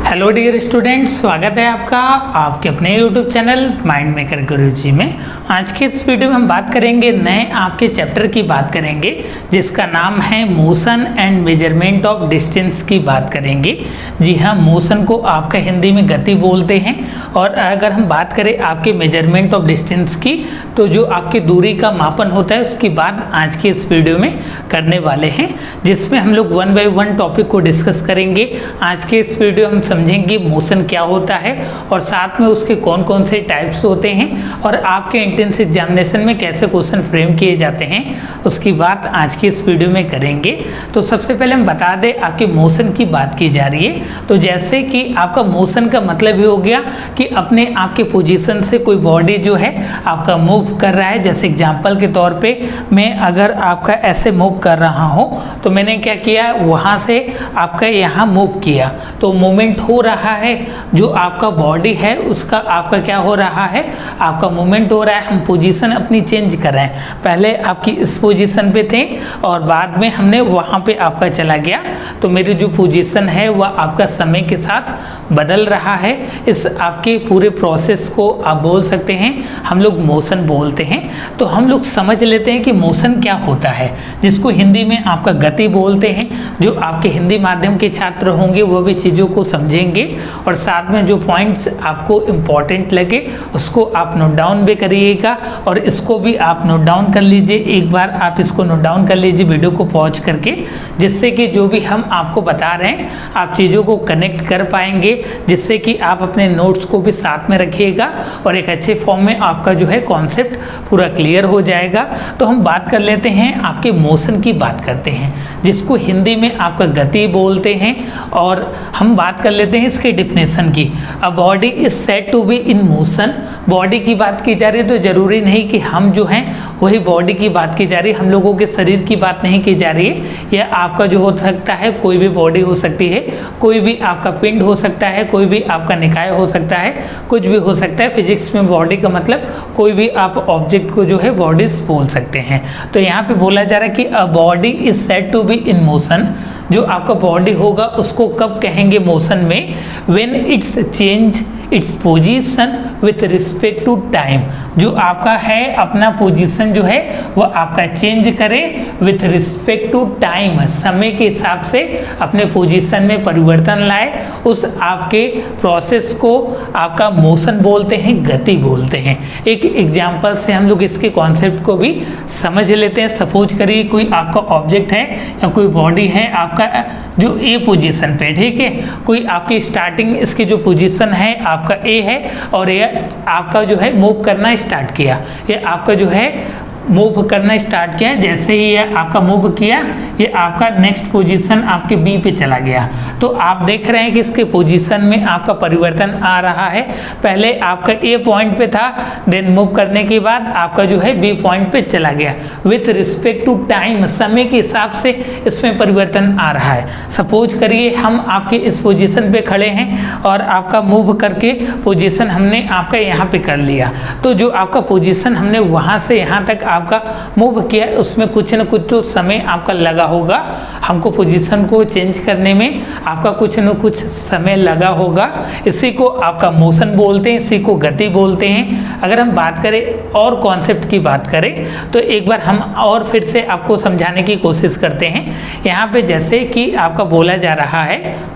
Hello dear student, स्वागत है आपका आपके अपने यूट्यूब चैनल माइंड मेकर गुरुजी में। आज के इस वीडियो में हम बात करेंगे नए आपके चैप्टर की बात करेंगे जिसका नाम है motion and measurement of distance की बात करेंगे। जी हाँ, मोशन को आपका हिंदी में गति बोलते हैं और अगर हम बात करें आपके मेजरमेंट ऑफ डिस्टेंस की तो जो आपकी दूरी का मापन होता है उसकी बात आज की इस वीडियो में करने वाले हैं, जिसमें हम लोग वन बाय वन टॉपिक को डिस्कस करेंगे। आज के इस वीडियो हम समझेंगे मोशन क्या होता है और साथ में उसके कौन कौन से टाइप्स होते हैं और आपके एंट्रेंस एग्जामिनेशन में कैसे क्वेश्चन फ्रेम किए जाते हैं उसकी बात आज की इस वीडियो में करेंगे। तो सबसे पहले हम बता दें आपके मोशन की बात की जा रही है। तो जैसे कि आपका मोशन का मतलब ये हो गया कि अपने आपके पोजीशन से कोई बॉडी जो है आपका मूव कर रहा है। जैसे एग्जांपल के तौर पे मैं अगर आपका ऐसे मूव कर रहा हूँ तो मैंने क्या किया, वहाँ से आपका यहाँ मूव किया तो मूवमेंट हो रहा है। जो आपका बॉडी है उसका आपका क्या हो रहा है, आपका मूवमेंट हो रहा है। हम पोजीशन अपनी चेंज कर रहे हैं, पहले आपकी इस पोजीशन पे थे और बाद में हमने वहाँ पे आपका चला गया तो मेरी जो पोजीशन है वह आपका समय के साथ बदल रहा है। इस आपके पूरे प्रोसेस को आप बोल सकते हैं हम लोग मोशन बोलते हैं। तो हम लोग समझ लेते हैं कि मोशन क्या होता है, जिसको हिंदी में आपका गति बोलते हैं। जो आपके हिंदी माध्यम के छात्र होंगे वो भी चीज़ों को समझेंगे और साथ में जो पॉइंट्स आपको इम्पॉर्टेंट लगे उसको आप नोट डाउन भी करिएगा और इसको भी आप नोट डाउन कर लीजिए। एक बार आप इसको नोट डाउन कर लीजिए वीडियो को पॉज करके, जिससे कि जो भी हम आपको बता रहे हैं आप चीज़ों को कनेक्ट कर पाएंगे, जिससे कि आप अपने नोट्स को भी साथ में रखिएगा और एक अच्छे फॉर्म में आपका जो है कॉन्सेप्ट पूरा क्लियर हो जाएगा। तो हम बात कर लेते हैं आपके मोशन की बात करते हैं, जिसको हिंदी में आपका गति बोलते हैं। और हम बात कर लेते हैं इसके डिफिनेशन की। A body is said to be in motion. Body की बात की जा रही है तो जरूरी नहीं कि हम जो हैं वही बॉडी की बात की जा रही है, हम लोगों के शरीर की बात नहीं की जा रही है। यह आपका जो हो सकता है कोई भी बॉडी हो सकती है, कोई भी आपका पिंड हो सकता है, कोई भी आपका निकाय हो सकता है, कुछ भी हो सकता है। फिजिक्स में बॉडी का मतलब कोई भी आप ऑब्जेक्ट को जो है बॉडीज बोल सकते हैं। तो यहाँ पे बोला जा रहा है कि a body is said to be in motion. जो आपका बॉडी होगा उसको कब कहेंगे मोशन में, when it's change its position with respect to time. जो आपका है अपना पोजीशन जो है वह आपका चेंज करे विथ रिस्पेक्ट टू टाइम, समय के हिसाब से अपने पोजीशन में परिवर्तन लाए, उस आपके प्रोसेस को आपका मोशन बोलते हैं, गति बोलते हैं। एक एग्जांपल से हम लोग इसके कॉन्सेप्ट को भी समझ लेते हैं। सपोज करिए कोई आपका ऑब्जेक्ट है या कोई बॉडी है आपका जो ए पोजीशन पे, ठीक है, कोई आपकी स्टार्टिंग इसकी जो पोजीशन है आपका ए है और ये आपका जो है मूव करना स्टार्ट किया, ये आपका जो है मूव करना स्टार्ट किया। जैसे ही ये आपका मूव किया ये आपका नेक्स्ट पोजीशन आपके बी पे चला गया। तो आप देख रहे हैं कि इसके पोजीशन में आपका परिवर्तन आ रहा है। पहले आपका ए पॉइंट पे था, देन मूव करने के बाद आपका जो है बी पॉइंट पे चला गया। विथ रिस्पेक्ट टू टाइम, समय के हिसाब से इसमें परिवर्तन आ रहा है। सपोज करिए हम आपके इस पोजीशन पे खड़े हैं और आपका मूव करके पोजीशन हमने आपका यहाँ पे कर लिया। तो जो आपका पोजीशन हमने वहाँ से यहाँ तक आपका मूव किया उसमें कुछ न कुछ तो समय आपका लगा होगा। हमको पोजीशन को चेंज करने में आपका कुछ न कुछ समय लगा होगा। इसी को आपका मोशन बोलते हैं, इसी को गति बोलते हैं। अगर हम बात करें और कॉन्सेप्ट की बात करें तो एक बार हम और फिर से आपको समझाने की कोशिश करते हैं। यहाँ पे जैसे कि आपका बोला जा रहा है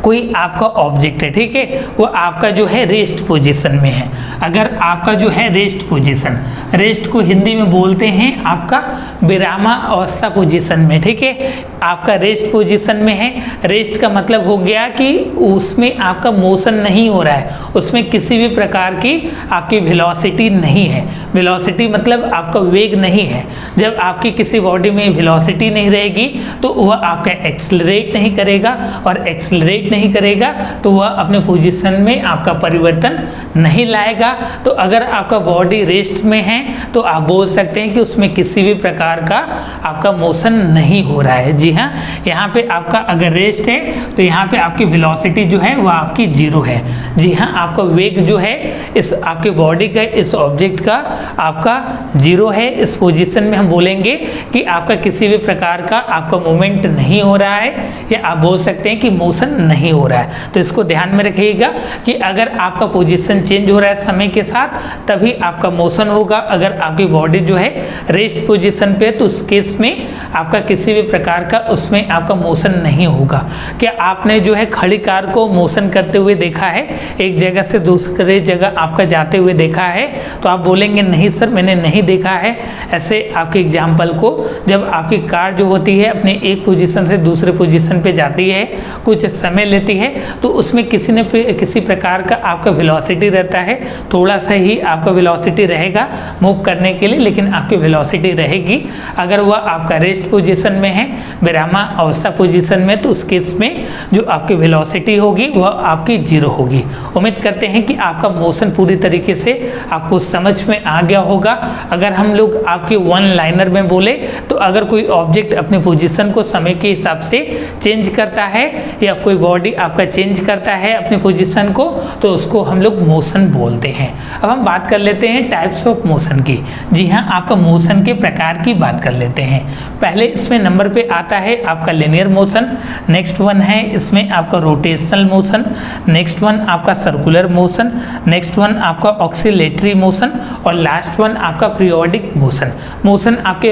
कोई आपका ऑब्जेक्ट है, ठीक है, वो आपका जो है रेस्ट पोजीशन में है। अगर आपका जो है रेस्ट पोजीशन, रेस्ट को हिंदी में बोलते हैं आपका विरामावस्था पोजीशन में, ठीक है, आपका रेस्ट पोजीशन में है। रेस्ट का मतलब हो गया कि उसमें आपका मोशन नहीं हो रहा है, उसमें किसी भी प्रकार की आपकी वेलोसिटी नहीं है। वेलोसिटी मतलब आपका वेग नहीं है। जब आपकी किसी बॉडी में वेलोसिटी नहीं रहेगी तो वह आपका एक्सेलरेट नहीं करेगा और एक्सेलरेट नहीं करेगा तो वह अपने पोजीशन में आपका परिवर्तन नहीं लाएगा। तो अगर आपका बॉडी रेस्ट में है तो आप बोल सकते हैं कि उसमें किसी भी प्रकार का आपका मोशन नहीं हो रहा है। जी हाँ, यहाँ पे आपका अगर रेस्ट है तो यहाँ पे आपकी वेलोसिटी जो है वो आपकी 0 है। जी हाँ, आपका वेग जो है इस आपके बॉडी का, इस ऑब्जेक्ट का आपका 0 है। इस पोजीशन में हम बोलेंगे कि आपका किसी भी प्रकार का आपका मूवमेंट नहीं हो रहा है, या आप बोल सकते हैं कि मोशन नहीं हो रहा है। तो इसको ध्यान में रखिएगा कि अगर आपका पोजीशन चेंज हो रहा है समय के साथ तभी आपका मोशन होगा। अगर आपकी बॉडी जो है रेस्ट पोजीशन पे है तो उस केस में आपका किसी भी प्रकार का उसमें आपका मोशन नहीं होगा। क्या आपने जो है खड़ी कार को मोशन करते हुए देखा है, एक जगह से दूसरे जगह आपका जाते हुए देखा है? तो आप बोलेंगे नहीं सर मैंने नहीं देखा है। ऐसे आपके एग्जाम्पल को, जब आपकी कार जो होती है अपने एक पोजीशन से दूसरे पोजीशन पे जाती है, कुछ समय लेती है, तो उसमें किसी प्रकार का आपका वेलोसिटी रहता है। थोड़ा सा ही आपका वेलोसिटी रहेगा मूव करने के लिए, लेकिन आपकी वेलोसिटी रहेगी। अगर वह आपका रेस्ट पोजीशन में है, विरामा अवस्था पोजीशन में, तो उस केस में जो आपकी वेलोसिटी होगी वह आपकी 0 होगी। उम्मीद करते हैं कि आपका मोशन पूरी तरीके से आपको समझ में आ गया होगा। अगर हम लोग आपके वन लाइनर में बोले तो अगर कोई ऑब्जेक्ट अपने पोजीशन को समय के हिसाब से चेंज करता है या कोई बॉडी आपका चेंज करता है अपने पोजीशन को, तो उसको हम लोग मोशन बोलते हैं। अब हम बात कर लेते हैं टाइप्स ऑफ मोशन की। जी हाँ, आपका मोशन के प्रकार की बात कर लेते हैं। पहले इसमें नंबर पे आता है आपका लिनियर मोशन, नेक्स्ट वन है इसमें आपका रोटेशनल मोशन, नेक्स्ट वन आपका सर्कुलर मोशन, नेक्स्ट वन आपका ऑक्सीलेटरी मोशन, और लास्ट वन आपका पीरियोडिक मोशन। मोशन आपके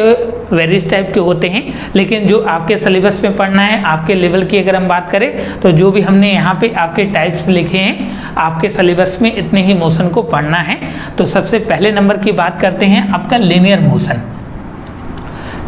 वेरियस टाइप के होते हैं, लेकिन जो आपके सिलेबस में पढ़ना है, आपके लेवल की अगर हम बात करें तो जो भी हमने यहाँ पे आपके टाइप्स लिखे हैं आपके सिलेबस में इतने ही मोशन को पढ़ना है। तो सबसे पहले नंबर की बात करते हैं आपका लिनियर मोशन।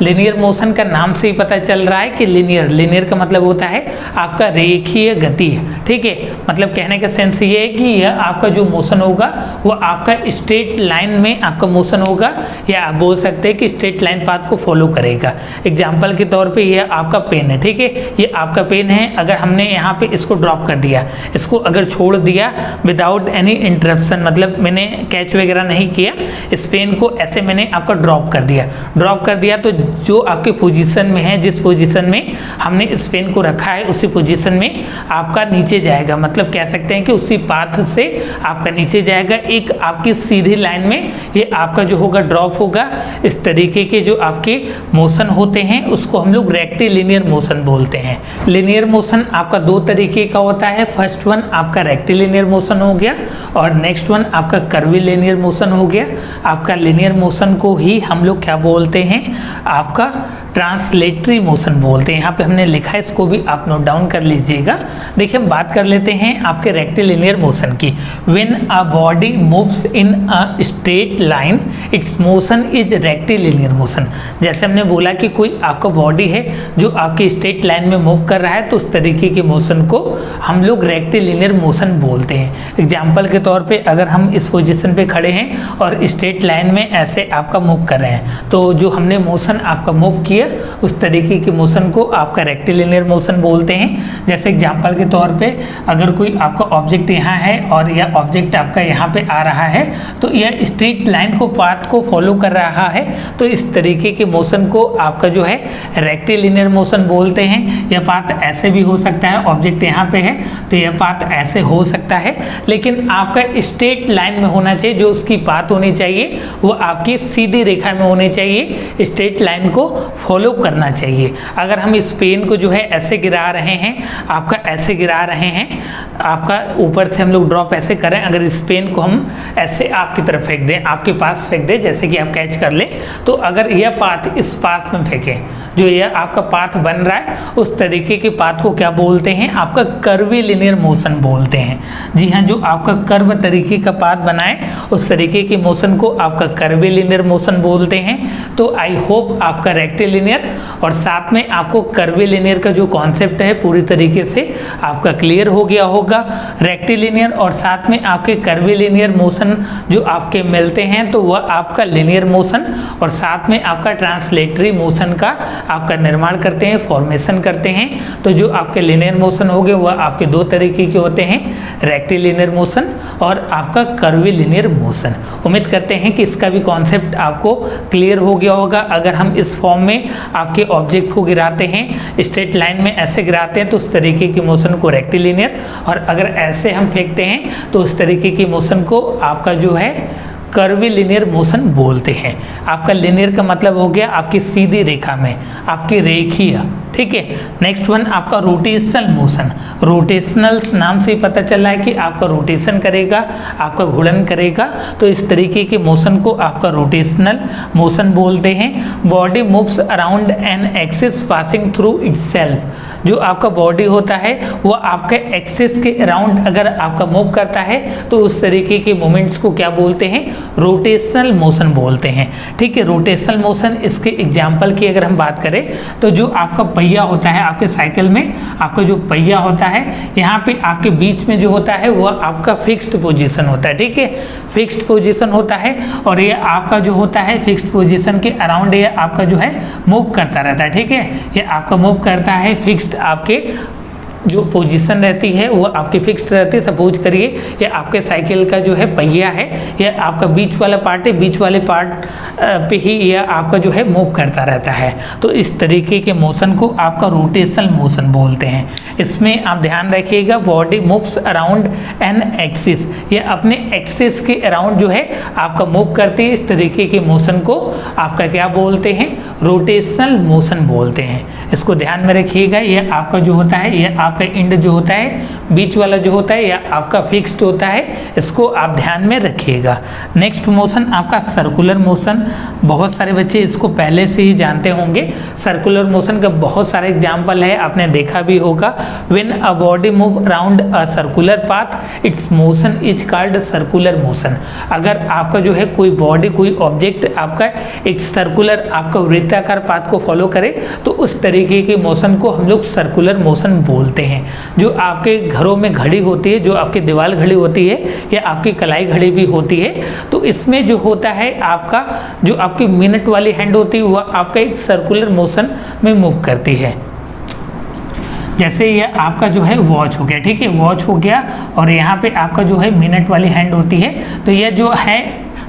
लिनियर मोशन का नाम से ही पता चल रहा है कि लिनियर का मतलब होता है आपका रेखीय गति, ठीक है। मतलब कहने का सेंस ये है कि यह आपका जो मोशन होगा वो आपका स्ट्रेट लाइन में आपका मोशन होगा, या आप बोल सकते हैं कि स्ट्रेट लाइन पाथ को फॉलो करेगा। एग्जाम्पल के तौर पे यह आपका पेन है, ठीक है, ये आपका पेन है। अगर हमने यहाँ पे इसको ड्रॉप कर दिया, इसको अगर छोड़ दिया विदाउट एनी इंटरप्शन, मतलब मैंने कैच वगैरह नहीं किया, इस पेन को ऐसे मैंने आपका ड्रॉप कर दिया तो जो आपके पोजीशन में है, जिस पोजीशन में हमने इस पेन को रखा है उसी पोजीशन में आपका नीचे जाएगा। मतलब कह सकते हैं कि उसी पाथ से आपका नीचे जाएगा। एक आपकी सीधी लाइन में ये आपका जो होगा ड्रॉप होगा। इस तरीके के जो आपके मोशन होते हैं उसको हम लोग रेक्टिलिनियर मोशन बोलते हैं। लिनियर मोशन आपका 2 तरीके का होता है। फर्स्ट वन आपका रेक्टिलिनियर मोशन हो गया और नेक्स्ट वन आपका कर्विलिनियर मोशन हो गया। आपका लिनियर मोशन को ही हम लोग क्या बोलते हैं, आपका ट्रांसलेटरी मोशन बोलते हैं। यहाँ पे हमने लिखा है, इसको भी आप नोट डाउन कर लीजिएगा। देखिए हम बात कर लेते हैं आपके रेक्टिलिनियर मोशन की। When a body moves in a straight line it's motion is rectilinear motion. जैसे हमने बोला कि कोई आपका बॉडी है जो आपकी स्ट्रेट लाइन में मूव कर रहा है, तो उस तरीके के मोशन को हम लोग रेक्टिलिनियर मोशन बोलते हैं। एग्जाम्पल के तौर पर अगर हम इस पोजिशन पे खड़े हैं और स्ट्रेट लाइन में ऐसे आपका मूव कर रहे हैं, तो जो हमने मोशन आपका मूव किया उस तरीके के मोशन को आपका रेक्टिलिनियर मोशन बोलते हैं। जैसे एग्जांपल के तौर पे अगर कोई आपका ऑब्जेक्ट यहाँ है और यह ऑब्जेक्ट आपका यहाँ पे आ रहा है, तो यह स्ट्रेट लाइन को पाथ को फॉलो कर रहा है, तो इस तरीके के मोशन को आपका जो है रेक्टिलिनियर मोशन बोलते हैं। यह पाथ ऐसे भी हो सकता है, ऑब्जेक्ट यहाँ पे है तो यह पाथ ऐसे हो सकता है, लेकिन आपका स्ट्रेट लाइन में होना चाहिए। जो उसकी पाथ होनी चाहिए वो आपकी सीधी रेखा में होनी चाहिए, स्ट्रेट लाइन को फॉलो करना चाहिए। अगर हम इस पेन को जो है ऐसे गिरा रहे हैं, आपका ऐसे गिरा रहे हैं, आपका ऊपर से हम लोग ड्रॉप ऐसे करें, अगर इस पेन को हम ऐसे आपकी तरफ फेंक दें, आपके पास फेंक दें, जैसे कि आप कैच कर लें, तो अगर यह पाथ इस पास में फेंकें, जो यह आपका पाथ बन रहा है उस तरीके के पाथ को क्या बोलते हैं, आपका कर्विलिनियर मोशन बोलते हैं। जी हाँ, जो आपका कर्व तरीके का पाथ बनाए उस तरीके के मोशन को आपका कर्विलिनियर मोशन बोलते हैं। तो आई होप आपका रेक्टिलिनियर और साथ में आपको कर्विलिनियर का जो कॉन्सेप्ट है पूरी तरीके से आपका क्लियर हो गया होगा। रेक्टिलिनियर और साथ में आपके कर्विलिनियर मोशन जो आपके मिलते हैं तो वह आपका लिनियर मोशन और साथ में आपका ट्रांसलेटरी मोशन का आपका निर्माण करते हैं, फॉर्मेशन करते हैं। तो जो आपके लिनियर मोशन हो गए वह आपके दो तरीके के होते हैं, रेक्टिलिनियर मोशन और आपका कर्वीलिनियर मोशन। उम्मीद करते हैं कि इसका भी कॉन्सेप्ट आपको क्लियर हो गया होगा। अगर हम इस फॉर्म में आपके ऑब्जेक्ट को गिराते हैं, स्ट्रेट लाइन में ऐसे गिराते हैं तो उस तरीके की मोशन को रेक्टिलिनियर, और अगर ऐसे हम फेंकते हैं तो उस तरीके की मोशन को आपका जो है कर्वीलिनियर मोशन बोलते हैं। आपका लिनियर का मतलब हो गया आपकी सीधी रेखा में, आपकी रेखीय, ठीक है। नेक्स्ट वन आपका रोटेशनल मोशन। रोटेशनल नाम से ही पता चल रहा है कि आपका रोटेशन करेगा, आपका घूर्णन करेगा, तो इस तरीके के मोशन को आपका रोटेशनल मोशन बोलते हैं। Body moves around an axis passing through itself. जो आपका बॉडी होता है वह आपके एक्सिस के अराउंड अगर आपका मूव करता है तो उस तरीके के मूवमेंट्स को क्या बोलते हैं, रोटेशनल मोशन बोलते हैं, ठीक है। रोटेशनल मोशन, इसके एग्जांपल की अगर हम बात करें तो जो आपका पहिया होता है आपके साइकिल में, आपका जो पहिया होता है यहाँ पे आपके बीच में जो होता है वह आपका फिक्स्ड पोजीशन होता है, ठीक है, फिक्स्ड पोजीशन होता है। और ये आपका जो होता है फिक्स्ड पोजीशन के अराउंड ये आपका जो है मूव करता रहता है, ठीक है। ये आपका मूव करता है, फिक्स्ड आपके जो पोजीशन रहती है वो आपकी फिक्स्ड रहती है। सपोज करिए ये आपके साइकिल का जो है पहिया है, यह आपका बीच वाला पार्ट है, बीच वाले पार्ट पे ही यह आपका जो है मूव करता रहता है। तो इस तरीके के मोशन को आपका रोटेशनल मोशन बोलते हैं। इसमें आप ध्यान रखिएगा, body moves around an axis, ये अपने एक्सिस के अराउंड जो है आपका मूव करती है। इस तरीके के मोशन को आपका क्या बोलते हैं, रोटेशनल मोशन बोलते हैं। इसको ध्यान में रखिएगा। ये आपका जो होता है, ये आपका इंड जो होता है, बीच वाला जो होता है, यह आपका फिक्स्ड होता है, इसको आप ध्यान में रखिएगा। नेक्स्ट मोशन आपका सर्कुलर मोशन। बहुत सारे बच्चे इसको पहले से ही जानते होंगे। सर्कुलर मोशन का बहुत सारे एग्जाम्पल है, आपने देखा भी होगा। When a body move around a circular path it's motion is called circular motion. अगर आपका जो है कोई बॉडी, कोई ऑब्जेक्ट आपका एक सर्कुलर, आपका वृत्ताकार पाथ को फॉलो करे तो उस तरीके के मोशन को हम लोग सर्कुलर मोशन बोलते हैं। जो आपके घरों में घड़ी होती है, जो आपकी दीवार घड़ी होती है या आपकी कलाई घड़ी भी होती है, तो इसमें जो होता है आपका जो आपकी मिनट वाली हैंड होती है वह आपका एक सर्कुलर मोशन में मूव करती है। जैसे यह आपका जो है वॉच हो गया, ठीक है, वॉच हो गया, और यहाँ पे आपका जो है मिनट वाली हैंड होती है। तो यह जो है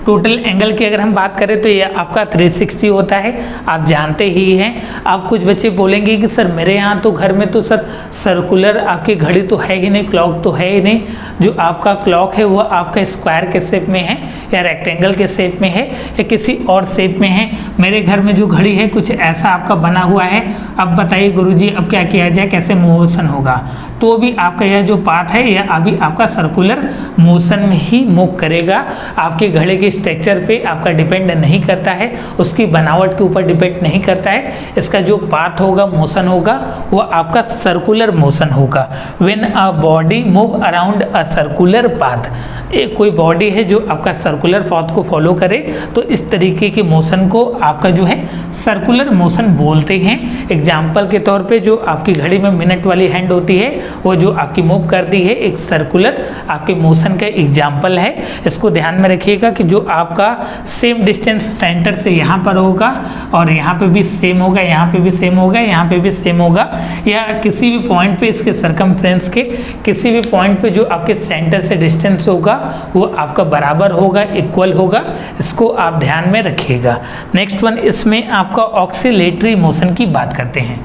टोटल एंगल की अगर हम बात करें तो ये आपका 360 होता है, आप जानते ही हैं। आप कुछ बच्चे बोलेंगे कि सर मेरे यहाँ तो घर में तो सर सर्कुलर आपकी घड़ी तो है ही नहीं, क्लॉक तो है ही नहीं। जो आपका क्लॉक है वो आपका स्क्वायर के शेप में है या रेक्टेंगल के शेप में है या किसी और शेप में है। मेरे घर में जो घड़ी है कुछ ऐसा आपका बना हुआ है। अब बताइए गुरुजी अब क्या किया जाए, कैसे मोशन होगा? तो भी आपका यह जो पाथ है यह अभी आपका सर्कुलर मोशन में ही मूव करेगा। आपकी घड़ी के स्ट्रक्चर पे आपका डिपेंड नहीं करता है, उसकी बनावट के ऊपर डिपेंड नहीं करता है। इसका जो पाथ होगा, मोशन होगा, वो आपका सर्कुलर मोशन होगा। When a body move around a circular path, एक कोई बॉडी है जो आपका सर्कुलर पाथ को फॉलो करे तो इस तरीके के मोशन को आपका जो है सर्कुलर मोशन बोलते हैं। एग्जाम्पल के तौर पे जो आपकी घड़ी में मिनट वाली हैंड होती है वो जो आपकी मूव करती है एक सर्कुलर आपके मोशन का एग्जाम्पल है। इसको ध्यान में रखिएगा कि जो आपका सेम डिस्टेंस सेंटर से यहाँ पर होगा और यहाँ पे भी सेम होगा, यहाँ पे भी सेम होगा, यहाँ पे भी सेम होगा, या किसी भी पॉइंट पे इसके सरकमफ्रेंस के किसी भी पॉइंट पे जो आपके सेंटर से डिस्टेंस होगा वो आपका बराबर होगा, इक्वल होगा। इसको आप ध्यान में रखिएगा। नेक्स्ट वन, इसमें आपका ऑक्सीलेटरी मोशन की बात करते हैं।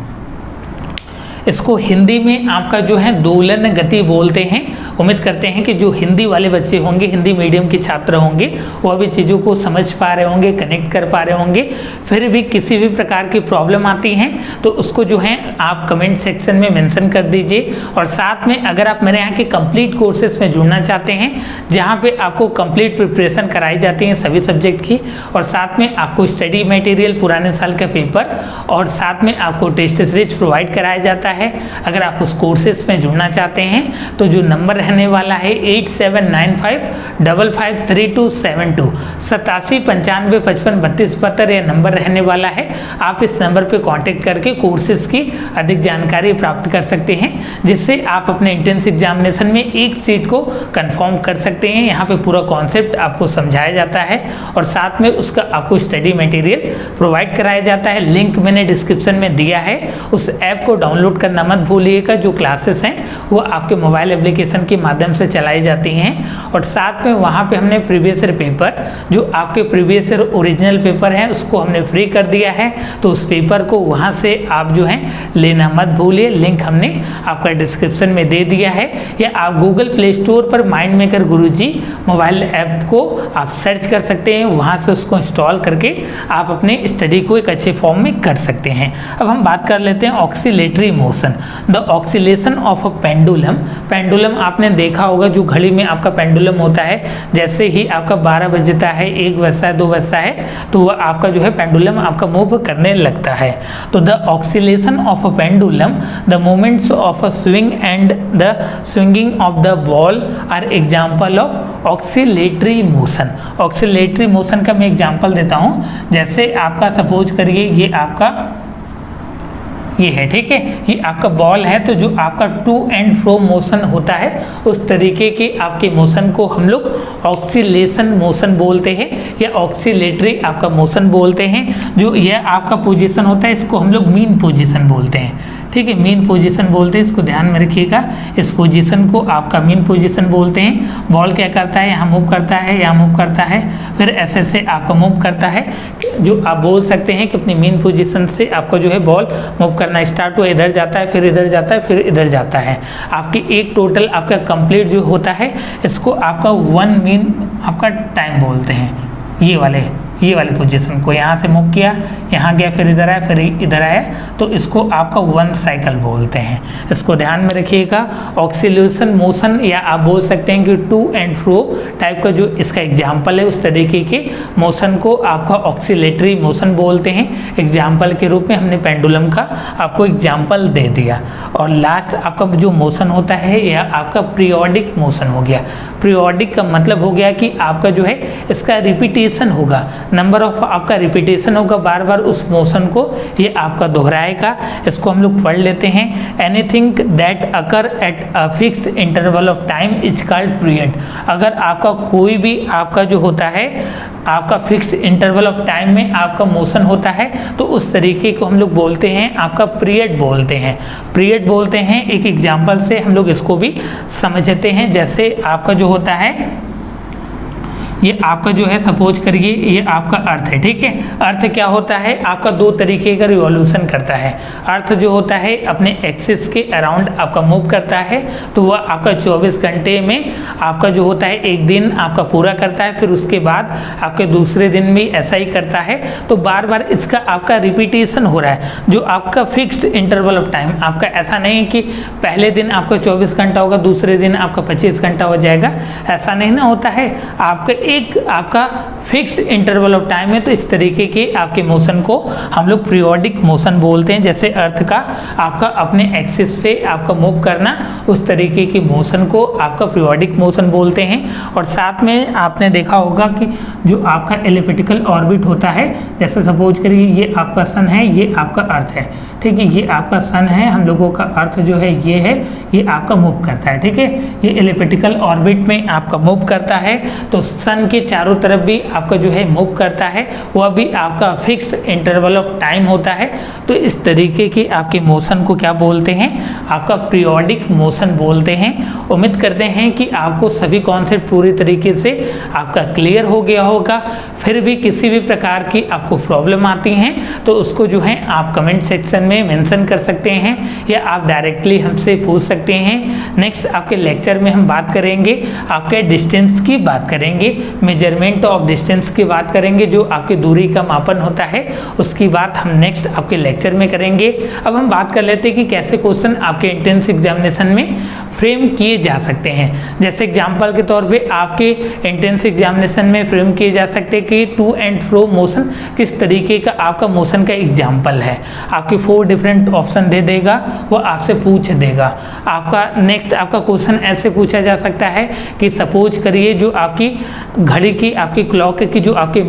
इसको हिंदी में आपका जो है दोलन गति बोलते हैं। उम्मीद करते हैं कि जो हिंदी वाले बच्चे होंगे, हिंदी मीडियम के छात्र होंगे, वो भी चीज़ों को समझ पा रहे होंगे, कनेक्ट कर पा रहे होंगे। फिर भी किसी भी प्रकार की प्रॉब्लम आती है तो उसको जो है आप कमेंट सेक्शन में मेंशन कर दीजिए। और साथ में अगर आप मेरे यहाँ के कंप्लीट कोर्सेज में जुड़ना चाहते हैं जहाँ पे आपको कंप्लीट प्रिपरेशन कराई जाती है सभी सब्जेक्ट की, और साथ में आपको स्टडी मटेरियल, पुराने साल का पेपर, और साथ में आपको टेस्ट सीरीज प्रोवाइड कराया जाता है। अगर आप उस कोर्सेज में जुड़ना चाहते हैं तो जो नंबर रहने वाला है 8795553272, 8795553272 यह नंबर रहने वाला है। आप इस नंबर पे कांटेक्ट करके कोर्सेज की अधिक जानकारी प्राप्त कर सकते हैं, जिससे आप अपने एंट्रेंस एग्जामिनेशन में एक सीट को कंफर्म कर सकते हैं। यहाँ पे पूरा कॉन्सेप्ट आपको समझाया जाता है और साथ में उसका आपको स्टडी मटेरियल प्रोवाइड कराया जाता है। लिंक मैंने डिस्क्रिप्शन में दिया है, उस ऐप को डाउनलोड करना मत भूलिएगा। जो क्लासेस हैं वो आपके मोबाइल एप्लीकेशन के माध्यम से चलाई जाती हैं और साथ में वहाँ पे हमने प्रीवियस ईयर पेपर, जो आपके प्रीवियस ईयर ओरिजिनल पेपर है, उसको हमने फ्री कर दिया है। तो उस पेपर को वहाँ से आप जो है लेना मत भूलिए। लिंक हमने आपका डिस्क्रिप्शन में दे दिया है, या आप गूगल प्ले स्टोर पर माइंड मेकर गुरुजी मोबाइल ऐप को आप सर्च कर सकते हैं, वहाँ से उसको इंस्टॉल करके आप अपने स्टडी को एक अच्छे फॉर्म में कर सकते हैं। अब हम बात कर लेते हैं oscillatory motion, the oscillation of a pendulum. Pendulum आपने देखा होगा, जो घड़ी में आपका पेंडुलम होता है, जैसे ही आपका 12 बजता है, 1 बजता है, 2 बजता है, तो वह आपका जो है पेंडुलम आपका मूव करने लगता है। तो the oscillation of a pendulum, the moments of a swing and the swinging of the ball are example of oscillatory motion. Oscillatory motion का मैं एग्जाम्पल देता हूँ। जैसे आपका सपोज करिए ये आपका ये है, ठीक है, ये आपका बॉल है, तो जो आपका टू एंड फ्रो मोशन होता है, उस तरीके के आपके मोशन को हम लोग ऑक्सीलेशन मोशन बोलते हैं या ऑक्सीलेटरी आपका मोशन बोलते हैं। जो यह आपका पोजीशन होता है, इसको हम लोग मीन पोजीशन बोलते हैं, ठीक है, मीन पोजीशन बोलते हैं, इसको ध्यान में रखिएगा। इस पोजीशन को आपका मीन पोजीशन बोलते हैं। बॉल क्या करता है, यहाँ मूव करता है, यहाँ मूव करता है, फिर ऐसे से आपका मूव करता है। जो आप बोल सकते हैं कि अपनी मीन पोजीशन से आपका जो है बॉल मूव करना स्टार्ट हुआ, इधर जाता है, फिर इधर जाता है, फिर इधर जाता है। आपकी एक टोटल आपका कंप्लीट जो होता है, इसको आपका 1 मीन आपका टाइम बोलते हैं। ये वाले पोजीशन को यहाँ से मूव किया, यहाँ गया, फिर इधर आया, फिर इधर आया, तो इसको आपका 1 साइकिल बोलते हैं। इसको ध्यान में रखिएगा। ऑक्सीलेशन मोशन, या आप बोल सकते हैं कि टू एंड फ्रो टाइप का जो इसका एग्जाम्पल है, उस तरीके के मोशन को आपका ऑक्सीलेटरी मोशन बोलते हैं। एग्जाम्पल के रूप में हमने पेंडुलम का आपको एग्जाम्पल दे दिया। और लास्ट आपका जो मोशन होता है, यह आपका पीरियोडिक मोशन हो गया। पीरियोडिक का मतलब हो गया कि आपका जो है इसका रिपीटेशन होगा, नंबर ऑफ आपका रिपीटेशन होगा, बार बार उस मोशन को ये आपका दोहराएगा। इसको हम लोग पढ़ लेते हैं। Anything that occur at a fixed interval of time is called period. अगर आपका कोई भी आपका जो होता है आपका फिक्स्ड इंटरवल ऑफ टाइम में आपका मोशन होता है, तो उस तरीके को हम लोग बोलते हैं आपका पीरियड बोलते हैं। पीरियड बोलते हैं। एक एग्जांपल से हम लोग इसको भी समझते हैं। जैसे आपका जो होता है, ये आपका जो है सपोज करिए ये आपका अर्थ है, ठीक है। अर्थ क्या होता है, आपका 2 तरीके का रिवॉल्यूशन करता है। अर्थ जो होता है अपने एक्सिस के अराउंड आपका मूव करता है, तो वह आपका 24 घंटे में आपका जो होता है एक दिन आपका पूरा करता है, फिर उसके बाद आपके दूसरे दिन भी ऐसा ही करता है। तो बार बार इसका आपका रिपीटेशन हो रहा है। जो आपका फिक्स्ड इंटरवल ऑफ टाइम, आपका ऐसा नहीं कि पहले दिन आपका 24 घंटा होगा, दूसरे दिन आपका 25 घंटा हो जाएगा, ऐसा नहीं ना होता है। आपका एक आपका फिक्स इंटरवल ऑफ टाइम है। तो इस तरीके के आपके मोशन को हम लोग पीरियोडिक मोशन बोलते हैं। जैसे अर्थ का आपका अपने एक्सिस पे आपका मूव करना, उस तरीके के मोशन को आपका पीरियोडिक मोशन बोलते हैं। और साथ में आपने देखा होगा कि जो आपका एलिप्टिकल ऑर्बिट होता है, जैसे सपोज करिए ये आपका सन है, ये आपका अर्थ है, ठीक है, ये आपका सन है, हम लोगों का अर्थ जो है ये आपका मूव करता है, ठीक है। ये एलिप्टिकल ऑर्बिट में आपका मूव करता है, तो सन के चारों तरफ भी आपका जो है मूव करता है, वह भी आपका फिक्स इंटरवल ऑफ टाइम होता है। तो इस तरीके के आपके मोशन को क्या बोलते हैं, आपका पीरियोडिक मोशन बोलते हैं। उम्मीद करते हैं कि आपको सभी कॉन्सेप्ट पूरी तरीके से आपका क्लियर हो गया होगा। फिर भी किसी भी प्रकार की आपको प्रॉब्लम आती हैं तो उसको जो है आप कमेंट सेक्शन में मेंशन कर सकते हैं, या आप डायरेक्टली हमसे पूछ सकते हैं। नेक्स्ट आपके लेक्चर में हम बात करेंगे आपके डिस्टेंस की बात करेंगे, मेजरमेंट ऑफ डिस्टेंस की बात करेंगे, जो आपकी दूरी का मापन होता है उसकी बात हम नेक्स्ट आपके लेक्चर में करेंगे। अब हम बात कर लेते हैं कि कैसे क्वेश्चन आपके एंट्रेंस एग्जामिनेशन में फ्रेम किए जा सकते हैं। जैसे एग्जाम्पल के तौर पे आपके एंट्रेंस एग्जामिनेशन में फ्रेम किए जा सकते हैं कि टू एंड फ्रो मोशन किस तरीके का आपका मोशन का एग्जाम्पल है। आपके 4 डिफरेंट ऑप्शन दे देगा, वो आपसे पूछ देगा। आपका नेक्स्ट आपका क्वेश्चन ऐसे पूछा जा सकता है कि सपोज करिए जो आपकी घड़ी की आपकी क्लॉक की जो आपकी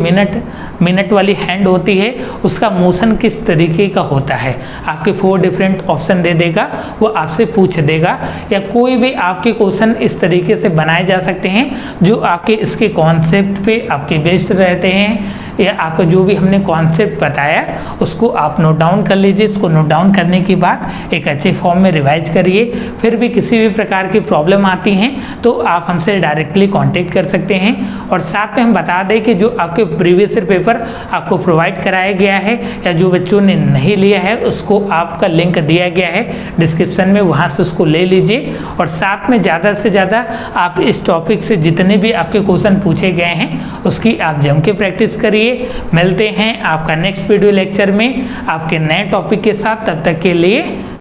मिनट वाली हैंड होती है उसका मोशन किस तरीके का होता है। आपके 4 डिफरेंट ऑप्शन दे देगा, वो आपसे पूछ देगा। या कोई भी आपके क्वेश्चन इस तरीके से बनाए जा सकते हैं जो आपके इसके कॉन्सेप्ट पे आपके बेस्ड रहते हैं, या आपका जो भी हमने कॉन्सेप्ट बताया उसको आप नोट डाउन कर लीजिए। इसको नोट डाउन करने के बाद एक अच्छे फॉर्म में रिवाइज करिए। फिर भी किसी भी प्रकार की प्रॉब्लम आती हैं तो आप हमसे डायरेक्टली कांटेक्ट कर सकते हैं। और साथ में हम बता दें कि जो आपके प्रीवियस ईयर पेपर आपको प्रोवाइड कराया गया है या जो बच्चों ने नहीं लिया है उसको आपका लिंक दिया गया है डिस्क्रिप्शन में, वहाँ से उसको ले लीजिए। और साथ में ज़्यादा से ज़्यादा आप इस टॉपिक से जितने भी आपके क्वेश्चन पूछे गए हैं उसकी आप जम के प्रैक्टिस करिए। मिलते हैं आपका नेक्स्ट वीडियो लेक्चर में आपके नए टॉपिक के साथ। तब तक के लिए